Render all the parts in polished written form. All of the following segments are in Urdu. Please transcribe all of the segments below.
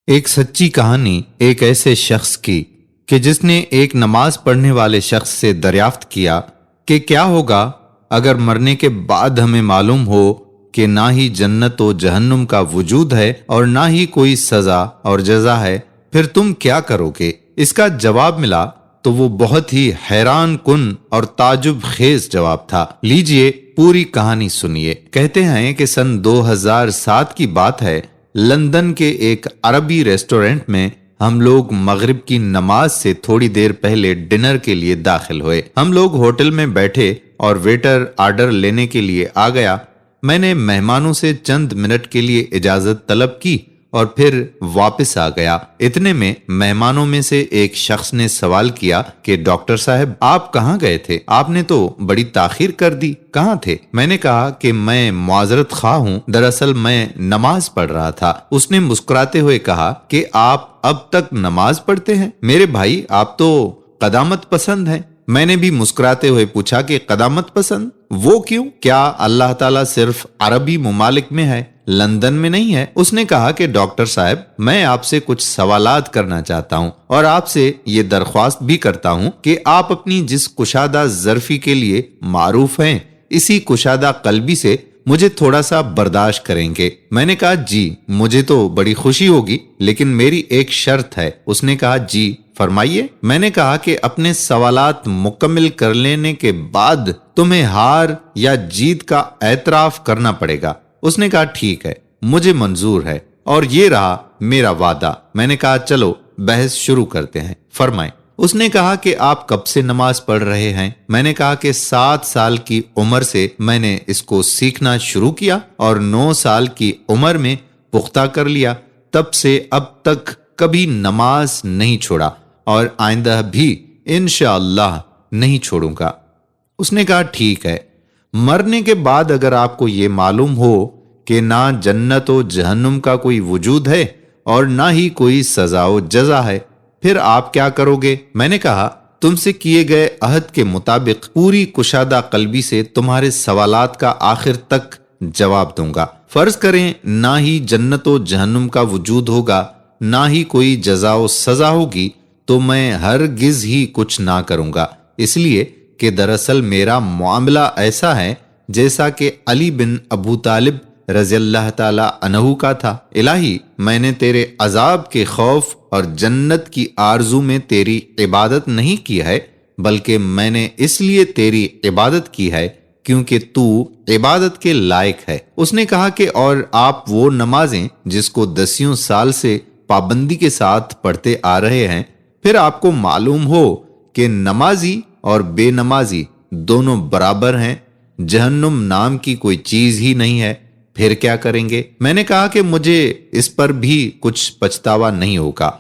ایک سچی کہانی ایک ایسے شخص کی کہ جس نے ایک نماز پڑھنے والے شخص سے دریافت کیا کہ کیا ہوگا اگر مرنے کے بعد ہمیں معلوم ہو کہ نہ ہی جنت و جہنم کا وجود ہے اور نہ ہی کوئی سزا اور جزا ہے، پھر تم کیا کرو گے؟ اس کا جواب ملا تو وہ بہت ہی حیران کن اور تعجب خیز جواب تھا۔ لیجئے پوری کہانی سنیے۔ کہتے ہیں کہ سن 2007 کی بات ہے، لندن کے ایک عربی ریسٹورنٹ میں ہم لوگ مغرب کی نماز سے تھوڑی دیر پہلے ڈنر کے لیے داخل ہوئے۔ ہم لوگ ہوٹل میں بیٹھے اور ویٹر آرڈر لینے کے لیے آ گیا۔ میں نے مہمانوں سے چند منٹ کے لیے اجازت طلب کی اور پھر واپس آ گیا۔ اتنے میں مہمانوں میں سے ایک شخص نے سوال کیا کہ ڈاکٹر صاحب، آپ کہاں گئے تھے؟ آپ نے تو بڑی تاخیر کر دی، کہاں تھے؟ میں نے کہا کہ میں معذرت خواہ ہوں، دراصل میں نماز پڑھ رہا تھا۔ اس نے مسکراتے ہوئے کہا کہ آپ اب تک نماز پڑھتے ہیں؟ میرے بھائی، آپ تو قدامت پسند ہیں۔ میں نے بھی مسکراتے ہوئے پوچھا کہ قدامت پسند؟ وہ کیوں؟ کیا اللہ تعالیٰ صرف عربی ممالک میں ہے، لندن میں نہیں ہے؟ اس نے کہا کہ ڈاکٹر صاحب، میں آپ سے کچھ سوالات کرنا چاہتا ہوں اور آپ سے یہ درخواست بھی کرتا ہوں کہ آپ اپنی جس کشادہ ظرفی کے لیے معروف ہیں، اسی کشادہ قلبی سے مجھے تھوڑا سا برداشت کریں گے۔ میں نے کہا جی، مجھے تو بڑی خوشی ہوگی، لیکن میری ایک شرط ہے۔ اس نے کہا جی فرمائیے۔ میں نے کہا کہ اپنے سوالات مکمل کر لینے کے بعد تمہیں ہار یا جیت کا اعتراف کرنا پڑے گا۔ اس نے کہا ٹھیک ہے، مجھے منظور ہے اور یہ رہا میرا وعدہ۔ میں نے کہا چلو بحث شروع کرتے ہیں، فرمائیں۔ اس نے کہا کہ آپ کب سے نماز پڑھ رہے ہیں؟ میں نے کہا کہ 7 سال کی عمر سے میں نے اس کو سیکھنا شروع کیا اور 9 سال کی عمر میں پختہ کر لیا۔ تب سے اب تک کبھی نماز نہیں چھوڑا اور آئندہ بھی انشاءاللہ نہیں چھوڑوں گا۔ اس نے کہا ٹھیک ہے، مرنے کے بعد اگر آپ کو یہ معلوم ہو کہ نہ جنت و جہنم کا کوئی وجود ہے اور نہ ہی کوئی سزا و جزا ہے، پھر آپ کیا کرو گے؟ میں نے کہا تم سے کیے گئے عہد کے مطابق پوری کشادہ قلبی سے تمہارے سوالات کا آخر تک جواب دوں گا۔ فرض کریں نہ ہی جنت و جہنم کا وجود ہوگا، نہ ہی کوئی جزا و سزا ہوگی، تو میں ہرگز ہی کچھ نہ کروں گا، اس لیے کہ دراصل میرا معاملہ ایسا ہے جیسا کہ علی بن ابو طالب رضی اللہ تعالی عنہ کا تھا۔ الہی، میں نے تیرے عذاب کے خوف اور جنت کی آرزو میں تیری عبادت نہیں کی ہے، بلکہ میں نے اس لیے تیری عبادت کی ہے کیونکہ تو عبادت کے لائق ہے۔ اس نے کہا کہ اور آپ وہ نمازیں جس کو 10 سال سے پابندی کے ساتھ پڑھتے آ رہے ہیں، پھر آپ کو معلوم ہو کہ نمازی اور بے نمازی دونوں برابر ہیں، جہنم نام کی کوئی چیز ہی نہیں ہے، پھر کیا کریں گے؟ میں نے کہا کہ مجھے اس پر بھی کچھ پچھتاوا نہیں ہوگا،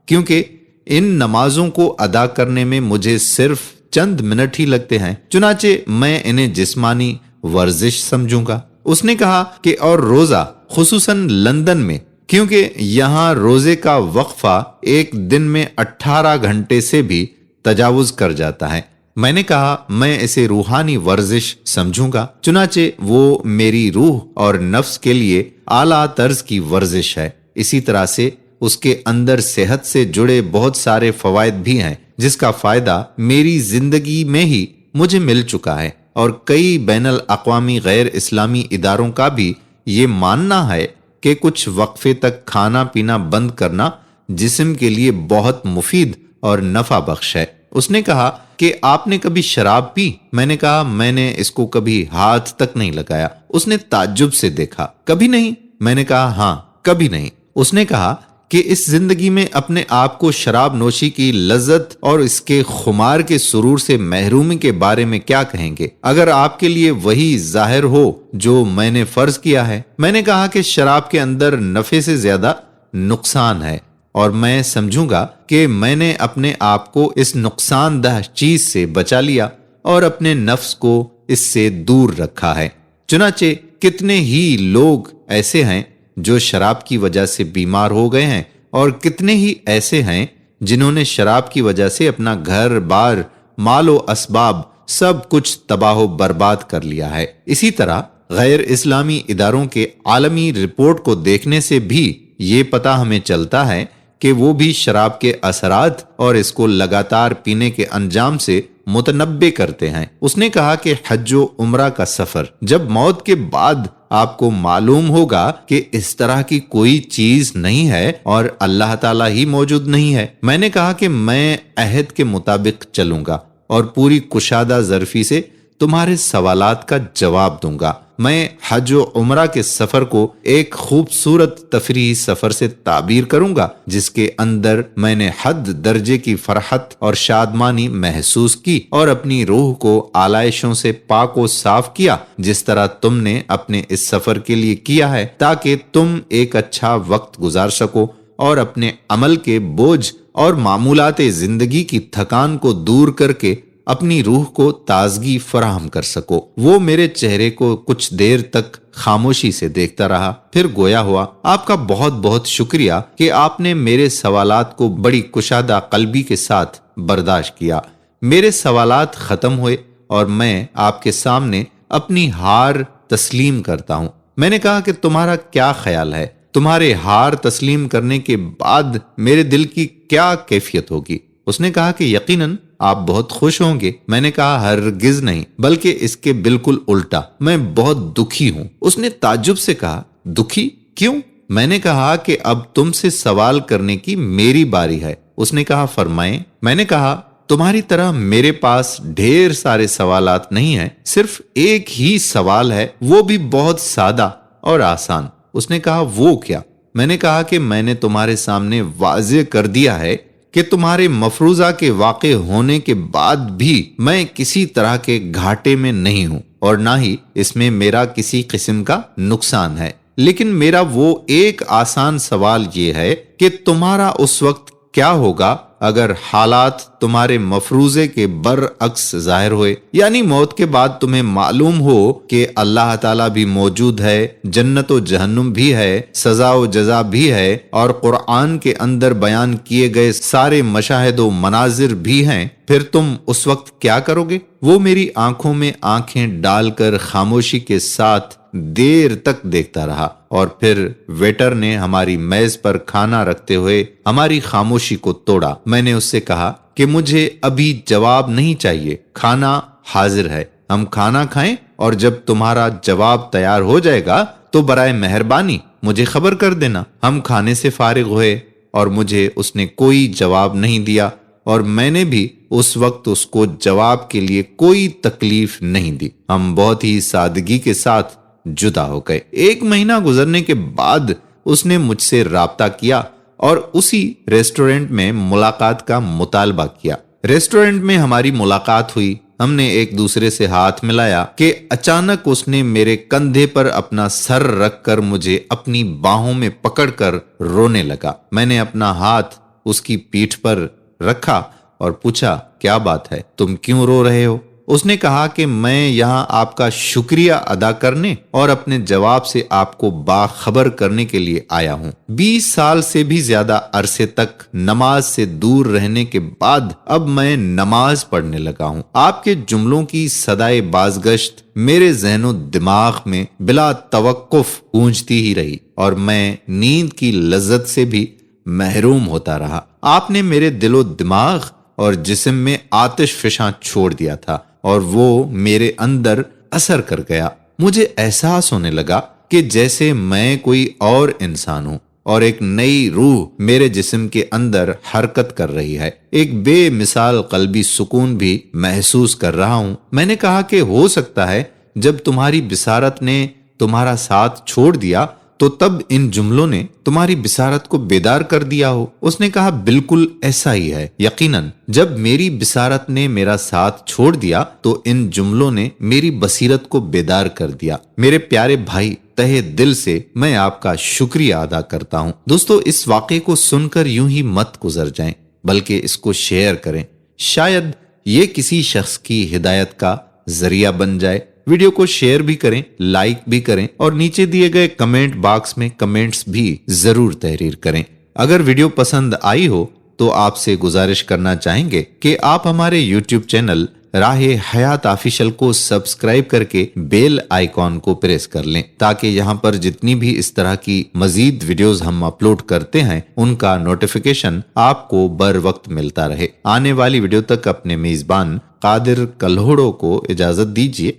کیونکہ ان نمازوں کو ادا کرنے میں مجھے صرف چند منٹ ہی لگتے ہیں، چنانچہ میں انہیں جسمانی ورزش سمجھوں گا۔ اس نے کہا کہ اور روزہ، خصوصاً لندن میں، کیونکہ یہاں روزے کا وقفہ ایک دن میں 18 گھنٹے سے بھی تجاوز کر جاتا ہے۔ میں نے کہا میں اسے روحانی ورزش سمجھوں گا، چنانچہ وہ میری روح اور نفس کے لیے اعلیٰ طرز کی ورزش ہے۔ اسی طرح سے اس کے اندر صحت سے جڑے بہت سارے فوائد بھی ہیں، جس کا فائدہ میری زندگی میں ہی مجھے مل چکا ہے، اور کئی بین الاقوامی غیر اسلامی اداروں کا بھی یہ ماننا ہے کہ کچھ وقفے تک کھانا پینا بند کرنا جسم کے لیے بہت مفید اور نفع بخش ہے۔ اس نے کہا کہ آپ نے کبھی شراب پی؟ میں نے کہا میں نے اس کو کبھی ہاتھ تک نہیں لگایا۔ اس نے تعجب سے دیکھا۔ کبھی نہیں؟ میں نے کہا ہاں، کبھی نہیں۔ اس نے کہا کہ اس زندگی میں اپنے آپ کو شراب نوشی کی لذت اور اس کے خمار کے سرور سے محرومی کے بارے میں کیا کہیں گے، اگر آپ کے لیے وہی ظاہر ہو جو میں نے فرض کیا ہے؟ میں نے کہا کہ شراب کے اندر نفع سے زیادہ نقصان ہے، اور میں سمجھوں گا کہ میں نے اپنے آپ کو اس نقصان دہ چیز سے بچا لیا اور اپنے نفس کو اس سے دور رکھا ہے۔ چنانچہ کتنے ہی لوگ ایسے ہیں جو شراب کی وجہ سے بیمار ہو گئے ہیں، اور کتنے ہی ایسے ہیں جنہوں نے شراب کی وجہ سے اپنا گھر بار، مال و اسباب سب کچھ تباہ و برباد کر لیا ہے۔ اسی طرح غیر اسلامی اداروں کے عالمی رپورٹ کو دیکھنے سے بھی یہ پتہ ہمیں چلتا ہے کہ وہ بھی شراب کے اثرات اور اس کو لگاتار پینے کے انجام سے متنبع کرتے ہیں۔ اس نے کہا کہ حج و عمرہ کا سفر، جب موت کے بعد آپ کو معلوم ہوگا کہ اس طرح کی کوئی چیز نہیں ہے اور اللہ تعالیٰ ہی موجود نہیں ہے۔ میں نے کہا کہ میں عہد کے مطابق چلوں گا اور پوری کشادہ ظرفی سے تمہارے سوالات کا جواب دوں گا۔ میں حج و عمرہ کے سفر کو ایک خوبصورت تفریحی سفر سے تعبیر کروں گا جس کے اندر میں نے حد درجے کی فرحت اور شادمانی محسوس کی اور اپنی روح کو آلائشوں سے پاک و صاف کیا، جس طرح تم نے اپنے اس سفر کے لیے کیا ہے، تاکہ تم ایک اچھا وقت گزار سکو اور اپنے عمل کے بوجھ اور معمولات زندگی کی تھکان کو دور کر کے اپنی روح کو تازگی فراہم کر سکو۔ وہ میرے چہرے کو کچھ دیر تک خاموشی سے دیکھتا رہا، پھر گویا ہوا، آپ کا بہت بہت شکریہ کہ آپ نے میرے سوالات کو بڑی کشادہ قلبی کے ساتھ برداشت کیا۔ میرے سوالات ختم ہوئے اور میں آپ کے سامنے اپنی ہار تسلیم کرتا ہوں۔ میں نے کہا کہ تمہارا کیا خیال ہے؟ تمہارے ہار تسلیم کرنے کے بعد میرے دل کی کیا کیفیت ہوگی؟ اس نے کہا کہ یقیناً آپ بہت خوش ہوں گے۔ میں نے کہا ہرگز نہیں، بلکہ اس کے بالکل الٹا، میں بہت دکھی ہوں۔ اس نے تعجب سے کہا دکھی کیوں؟ میں نے کہا کہ اب تم سے سوال کرنے کی میری باری ہے۔ اس نے کہا فرمائیں۔ میں نے کہا تمہاری طرح میرے پاس ڈھیر سارے سوالات نہیں ہیں، صرف ایک ہی سوال ہے، وہ بھی بہت سادہ اور آسان۔ اس نے کہا وہ کیا؟ میں نے کہا کہ میں نے تمہارے سامنے واضح کر دیا ہے کہ تمہارے مفروضہ کے واقع ہونے کے بعد بھی میں کسی طرح کے گھاٹے میں نہیں ہوں اور نہ ہی اس میں میرا کسی قسم کا نقصان ہے، لیکن میرا وہ ایک آسان سوال یہ ہے کہ تمہارا اس وقت کیا ہوگا اگر حالات تمہارے مفروضے کے برعکس ظاہر ہوئے، یعنی موت کے بعد تمہیں معلوم ہو کہ اللہ تعالیٰ بھی موجود ہے، جنت و جہنم بھی ہے، سزا و جزا بھی ہے، اور قرآن کے اندر بیان کیے گئے سارے مشاہد و مناظر بھی ہیں، پھر تم اس وقت کیا کرو گے؟ وہ میری آنکھوں میں آنکھیں ڈال کر خاموشی کے ساتھ دیر تک دیکھتا رہا، اور پھر ویٹر نے ہماری میز پر کھانا رکھتے ہوئے ہماری خاموشی کو توڑا۔ میں نے اس سے کہا کہ مجھے ابھی جواب نہیں چاہیے، کھانا حاضر ہے، ہم کھانا کھائیں اور جب تمہارا جواب تیار ہو جائے گا تو برائے مہربانی مجھے خبر کر دینا۔ ہم کھانے سے فارغ ہوئے اور مجھے اس نے کوئی جواب نہیں دیا اور میں نے بھی اس وقت اس کو جواب کے لیے کوئی تکلیف نہیں دی۔ ہم بہت ہی سادگی کے ساتھ جدا ہو گئے۔ 1 مہینہ گزرنے کے بعد اس نے مجھ سے رابطہ کیا اور اسی ریسٹورنٹ میں ملاقات کا مطالبہ کیا۔ ریسٹورنٹ میں ہماری ملاقات ہوئی، ہم نے ایک دوسرے سے ہاتھ ملایا کہ اچانک اس نے میرے کندھے پر اپنا سر رکھ کر مجھے اپنی باہوں میں پکڑ کر رونے لگا۔ میں نے اپنا ہاتھ اس کی پیٹھ پر رکھا اور پوچھا کیا بات ہے، تم کیوں رو رہے ہو؟ اس نے کہا کہ میں یہاں آپ کا شکریہ ادا کرنے اور اپنے جواب سے آپ کو باخبر کرنے کے لیے آیا ہوں۔ 20 سال سے بھی زیادہ عرصے تک نماز سے دور رہنے کے بعد اب میں نماز پڑھنے لگا ہوں۔ آپ کے جملوں کی صدائے بازگشت میرے ذہن و دماغ میں بلا توقف گونجتی ہی رہی اور میں نیند کی لذت سے بھی محروم ہوتا رہا۔ آپ نے میرے دل و دماغ اور جسم میں آتش فشاں چھوڑ دیا تھا اور وہ میرے اندر اثر کر گیا۔ مجھے احساس ہونے لگا کہ جیسے میں کوئی اور انسان ہوں اور ایک نئی روح میرے جسم کے اندر حرکت کر رہی ہے۔ ایک بے مثال قلبی سکون بھی محسوس کر رہا ہوں۔ میں نے کہا کہ ہو سکتا ہے جب تمہاری بصارت نے تمہارا ساتھ چھوڑ دیا تو تب ان جملوں نے تمہاری بصارت کو بیدار کر دیا ہو۔ اس نے کہا بالکل ایسا ہی ہے، یقیناً جب میری بصارت نے میرا ساتھ چھوڑ دیا تو ان جملوں نے میری بصیرت کو بیدار کر دیا۔ میرے پیارے بھائی، تہہ دل سے میں آپ کا شکریہ ادا کرتا ہوں۔ دوستو، اس واقعے کو سن کر یوں ہی مت گزر جائیں، بلکہ اس کو شیئر کریں، شاید یہ کسی شخص کی ہدایت کا ذریعہ بن جائے۔ ویڈیو کو شیئر بھی کریں، لائک بھی کریں اور نیچے دیے گئے کمنٹ باکس میں کمنٹس بھی ضرور تحریر کریں۔ اگر ویڈیو پسند آئی ہو تو آپ سے گزارش کرنا چاہیں گے کہ آپ ہمارے یوٹیوب چینل راہ حیات آفیشل کو سبسکرائب کر کے بیل آئیکن کو پریس کر لیں تاکہ یہاں پر جتنی بھی اس طرح کی مزید ویڈیوز ہم اپلوڈ کرتے ہیں ان کا نوٹیفیکیشن آپ کو بر وقت ملتا رہے۔ آنے والی ویڈیو تک اپنے میزبان قادر کلہوڑو کو اجازت دیجیے۔